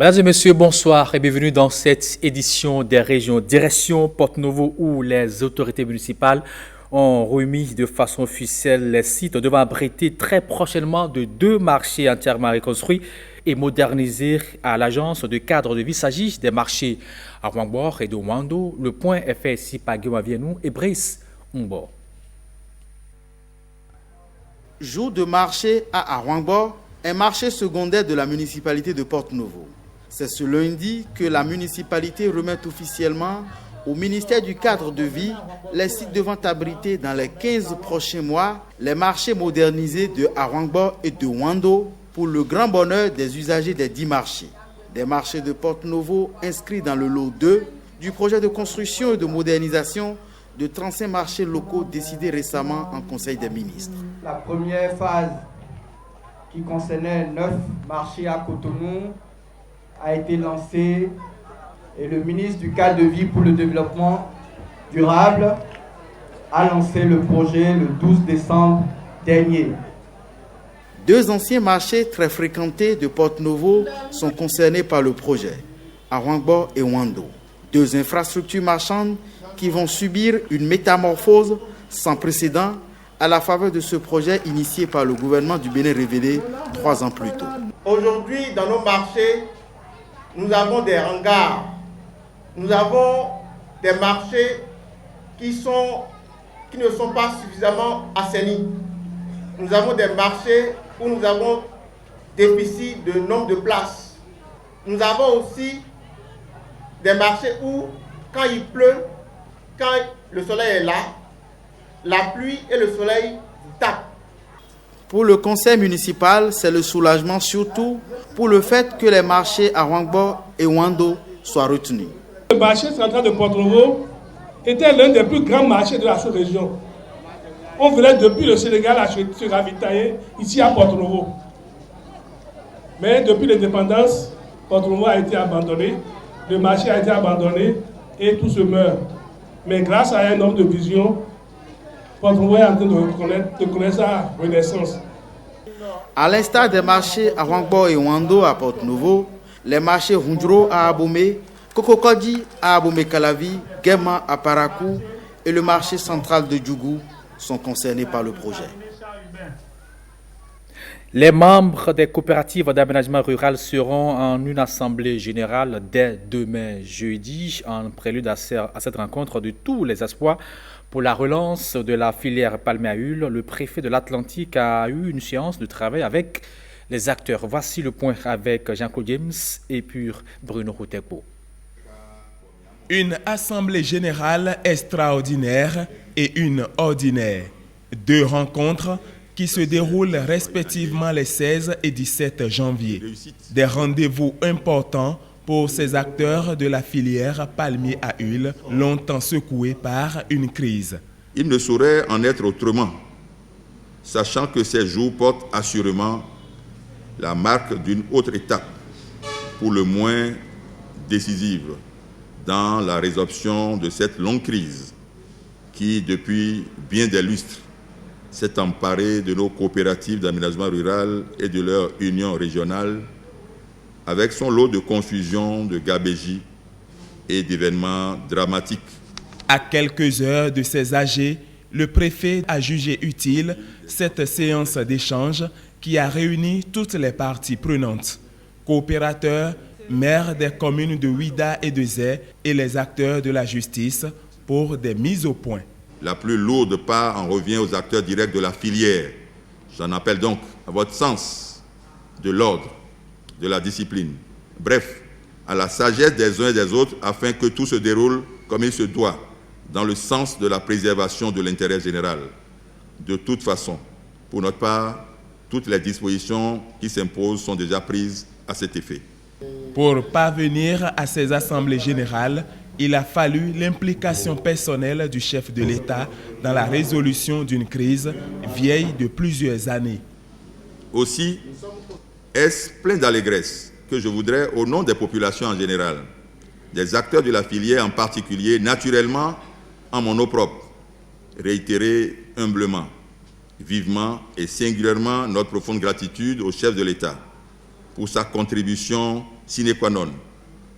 Mesdames et messieurs, bonsoir et bienvenue dans cette édition des régions Direction Porte-Novo où les autorités municipales ont remis de façon officielle les sites devant abriter très prochainement de 2 marchés entièrement reconstruits et modernisés à l'agence de cadre de vie. Il s'agit des marchés à Ouangbor et de Wando. Le point est fait ici par Guillaume Avienou et Brice Oumbor. Jour de marché à Ouangbor, un marché secondaire de la municipalité de Porte-Novo. C'est ce lundi que la municipalité remet officiellement au ministère du cadre de vie les sites devant abriter dans les 15 prochains mois les marchés modernisés de Ouangbor et de Wando pour le grand bonheur des usagers des 10 marchés. Des marchés de Porte-Novo inscrits dans le lot 2 du projet de construction et de modernisation de 35 marchés locaux décidés récemment en Conseil des ministres. La première phase qui concernait 9 marchés à Cotonou a été lancée et le ministre du cadre de vie pour le développement durable a lancé le projet le 12 décembre dernier. 2 anciens marchés très fréquentés de Porte-Novo sont concernés par le projet, à Ouangbor et Wando. 2 infrastructures marchandes qui vont subir une métamorphose sans précédent à la faveur de ce projet initié par le gouvernement du Bénin révélé 3 ans plus tôt. Aujourd'hui, dans nos marchés, nous avons des hangars, nous avons des marchés qui ne sont pas suffisamment assainis. Nous avons des marchés où nous avons déficit de nombre de places. Nous avons aussi des marchés où, quand il pleut, quand le soleil est là, la pluie et le soleil tapent. Pour le conseil municipal, c'est le soulagement surtout pour le fait que les marchés à Ouangbor et Wando soient retenus. Le marché central de Porte-Novo était l'un des plus grands marchés de la sous-région. On venait depuis le Sénégal à se ravitailler ici à Porte-Novo. Mais depuis l'indépendance, Porte-Novo a été abandonné, le marché a été abandonné et tout se meurt. Mais grâce à un homme de vision, Porte-Novo est en train de connaître sa renaissance. À l'instar des marchés à Ouangbor et Wando à Porte-Novo, les marchés Hundro à Abomey, Kokokodi à Abomey-Calavi, Guéma à Parakou et le marché central de Djougou sont concernés par le projet. Les membres des coopératives d'aménagement rural seront en une assemblée générale dès demain jeudi, en prélude à cette rencontre de tous les espoirs pour la relance de la filière palmier à huile. Le préfet de l'Atlantique a eu une séance de travail avec les acteurs. Voici le point avec Jean-Claude James et puis Bruno Routeco. Une assemblée générale extraordinaire et une ordinaire. 2 rencontres qui se déroulent respectivement les 16 et 17 janvier. Des rendez-vous importants pour ces acteurs de la filière palmier à huile, longtemps secoués par une crise. Il ne saurait en être autrement, sachant que ces jours portent assurément la marque d'une autre étape, pour le moins décisive, dans la résorption de cette longue crise qui, depuis bien des lustres, s'est emparée de nos coopératives d'aménagement rural et de leur union régionale, avec son lot de confusion, de gabegies et d'événements dramatiques. À quelques heures de ces AG, le préfet a jugé utile cette séance d'échange qui a réuni toutes les parties prenantes, coopérateurs, maires des communes de Ouida et de Zé et les acteurs de la justice pour des mises au point. La plus lourde part en revient aux acteurs directs de la filière. J'en appelle donc à votre sens de l'ordre, de la discipline. Bref, à la sagesse des uns et des autres afin que tout se déroule comme il se doit, dans le sens de la préservation de l'intérêt général. De toute façon, pour notre part, toutes les dispositions qui s'imposent sont déjà prises à cet effet. Pour parvenir à ces assemblées générales, il a fallu l'implication personnelle du chef de l'État dans la résolution d'une crise vieille de plusieurs années. Aussi, est-ce plein d'allégresse que je voudrais, au nom des populations en général, des acteurs de la filière en particulier, naturellement en mon nom propre, réitérer humblement, vivement et singulièrement notre profonde gratitude au chef de l'État pour sa contribution sine qua non,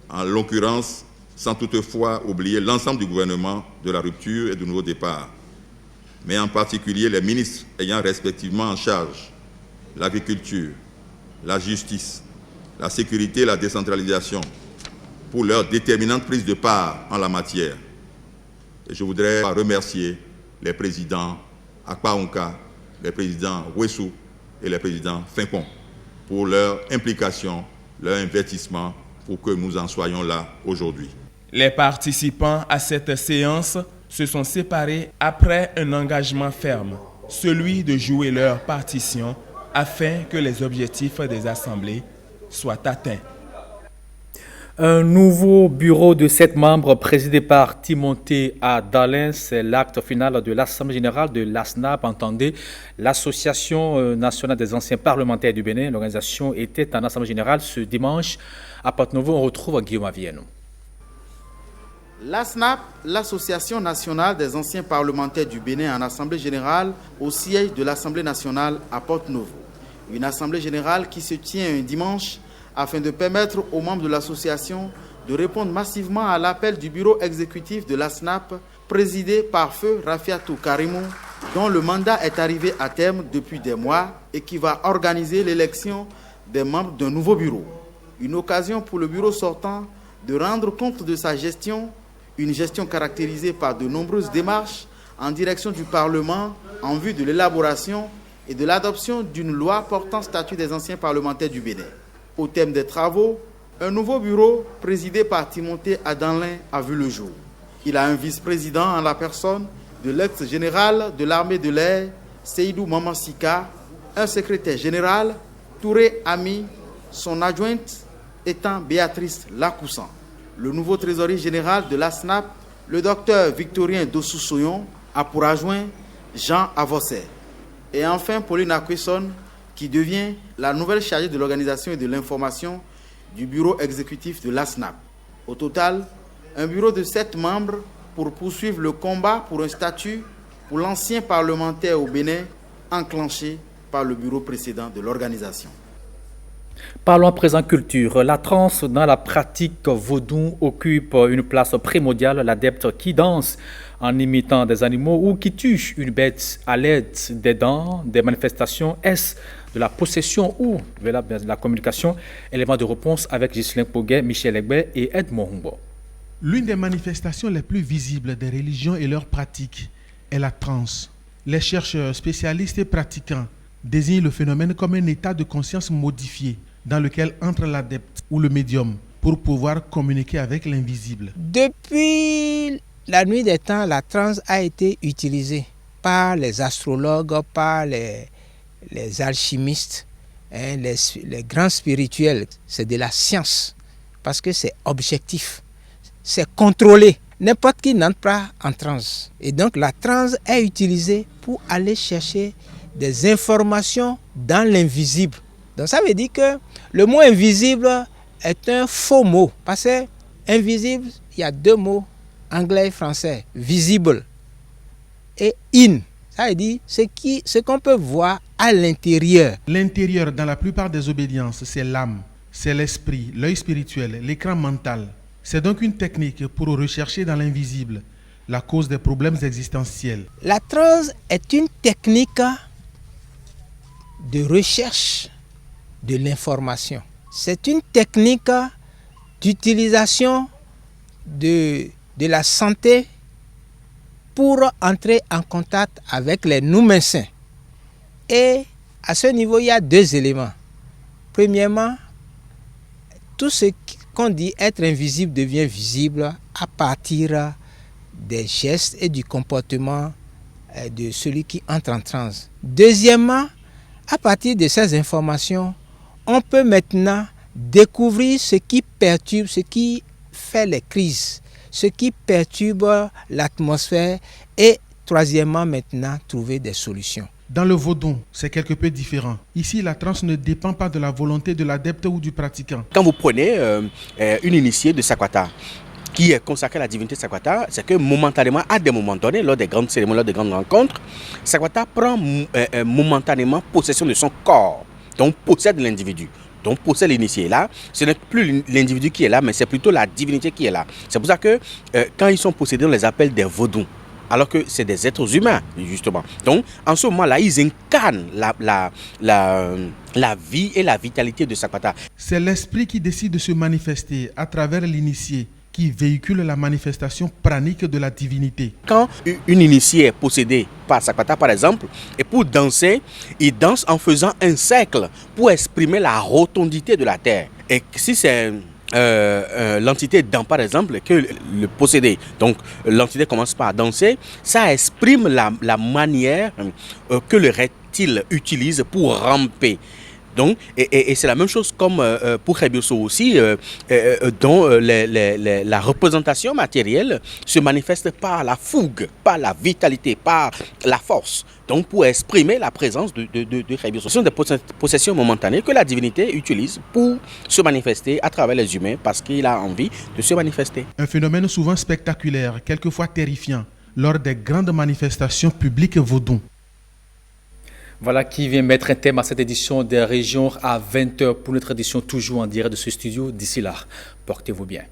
en l'occurrence sans toutefois oublier l'ensemble du gouvernement de la rupture et du nouveau départ, mais en particulier les ministres ayant respectivement en charge l'agriculture, la justice, la sécurité et la décentralisation, pour leur déterminante prise de part en la matière. Et je voudrais remercier les présidents Akpaonka, les présidents Wessou et les présidents Finkon pour leur implication, leur investissement pour que nous en soyons là aujourd'hui. Les participants à cette séance se sont séparés après un engagement ferme, celui de jouer leur partition afin que les objectifs des assemblées soient atteints. Un nouveau bureau de 7 membres présidé par Timothée Adalin, c'est l'acte final de l'Assemblée générale de l'ASNAP, entendez, l'Association nationale des anciens parlementaires du Bénin. L'organisation était en Assemblée générale ce dimanche à Porto-Novo. On retrouve Guillaume Avieno. L'ASNAP, l'Association nationale des anciens parlementaires du Bénin en Assemblée générale au siège de l'Assemblée nationale à Porto-Novo. Une Assemblée générale qui se tient un dimanche afin de permettre aux membres de l'association de répondre massivement à l'appel du bureau exécutif de l'ASNAP, présidé par Feu Rafiatou Karimou, dont le mandat est arrivé à terme depuis des mois et qui va organiser l'élection des membres d'un nouveau bureau. Une occasion pour le bureau sortant de rendre compte de sa gestion, une gestion caractérisée par de nombreuses démarches en direction du Parlement en vue de l'élaboration et de l'adoption d'une loi portant statut des anciens parlementaires du Bénin. Au thème des travaux, un nouveau bureau présidé par Timothée Adalin a vu le jour. Il a un vice-président en la personne de l'ex-général de l'armée de l'air, Seydou Mamassika, un secrétaire général, Touré Ami, son adjointe étant Béatrice Lacoussan. Le nouveau trésorier général de l'ASNAP, le docteur Victorien Dossou-Soyon, a pour adjoint Jean Avosset. Et enfin, Pauline Akwesson, qui devient la nouvelle chargée de l'organisation et de l'information du bureau exécutif de l'ASNAP. Au total, un bureau de 7 membres pour poursuivre le combat pour un statut pour l'ancien parlementaire au Bénin, enclenché par le bureau précédent de l'organisation. Parlons à présent culture. La transe dans la pratique vaudou occupe une place primordiale. L'adepte qui danse en imitant des animaux ou qui tue une bête à l'aide des dents, des manifestations, est-ce de la possession ou de la communication? Élément de réponse avec Ghislain Poguet, Michel Egbe et Edmond Humbo. L'une des manifestations les plus visibles des religions et leurs pratiques est la transe. Les chercheurs, spécialistes et pratiquants désignent le phénomène comme un état de conscience modifié dans lequel entre l'adepte ou le médium pour pouvoir communiquer avec l'invisible. Depuis la nuit des temps, la transe a été utilisée par les astrologues, par les alchimistes, les grands spirituels. C'est de la science parce que c'est objectif, c'est contrôlé. N'importe qui n'entre pas en transe. Et donc la transe est utilisée pour aller chercher des informations dans l'invisible. Donc ça veut dire que le mot invisible est un faux mot. Parce que invisible, il y a 2 mots, anglais et français. Visible et in. Ça veut dire ce qu'on peut voir à l'intérieur. L'intérieur, dans la plupart des obédiences, c'est l'âme, c'est l'esprit, l'œil spirituel, l'écran mental. C'est donc une technique pour rechercher dans l'invisible la cause des problèmes existentiels. La transe est une technique de recherche de l'information. C'est une technique d'utilisation de la santé pour entrer en contact avec les noumens saints. Et à ce niveau, il y a 2 éléments. Premièrement, tout ce qu'on dit être invisible devient visible à partir des gestes et du comportement de celui qui entre en transe. Deuxièmement, à partir de ces informations, on peut maintenant découvrir ce qui perturbe, ce qui fait les crises, ce qui perturbe l'atmosphère et troisièmement maintenant trouver des solutions. Dans le vaudou, c'est quelque peu différent. Ici, la transe ne dépend pas de la volonté de l'adepte ou du pratiquant. Quand vous prenez une initiée de Sakwata, qui est consacrée à la divinité Sakwata, c'est que momentanément, à des moments donnés, lors des grandes cérémonies, lors des grandes rencontres, Sakwata prend momentanément possession de son corps, donc possède l'individu. Donc pour celle initiée là, ce n'est plus l'individu qui est là, mais c'est plutôt la divinité qui est là. C'est pour ça que quand ils sont possédés, on les appelle des vaudous, alors que c'est des êtres humains, justement. Donc en ce moment-là, ils incarnent la vie et la vitalité de Sakwata. C'est l'esprit qui décide de se manifester à travers l'initié qui véhicule la manifestation pranique de la divinité. Quand une initiée est possédée par Sakwata, par exemple, et pour danser, il danse en faisant un cercle pour exprimer la rotondité de la terre. Et si c'est l'entité dans, par exemple, que le possédé, donc l'entité commence par danser, ça exprime la manière que le reptile utilise pour ramper. Donc, et c'est la même chose comme pour Khebioso aussi, dont la représentation matérielle se manifeste par la fougue, par la vitalité, par la force. Donc, pour exprimer la présence de Khebioso. Ce sont des possessions momentanées que la divinité utilise pour se manifester à travers les humains parce qu'il a envie de se manifester. Un phénomène souvent spectaculaire, quelquefois terrifiant, lors des grandes manifestations publiques vaudou. Voilà qui vient mettre un thème à cette édition des régions à 20h pour notre édition toujours en direct de ce studio. D'ici là, portez-vous bien.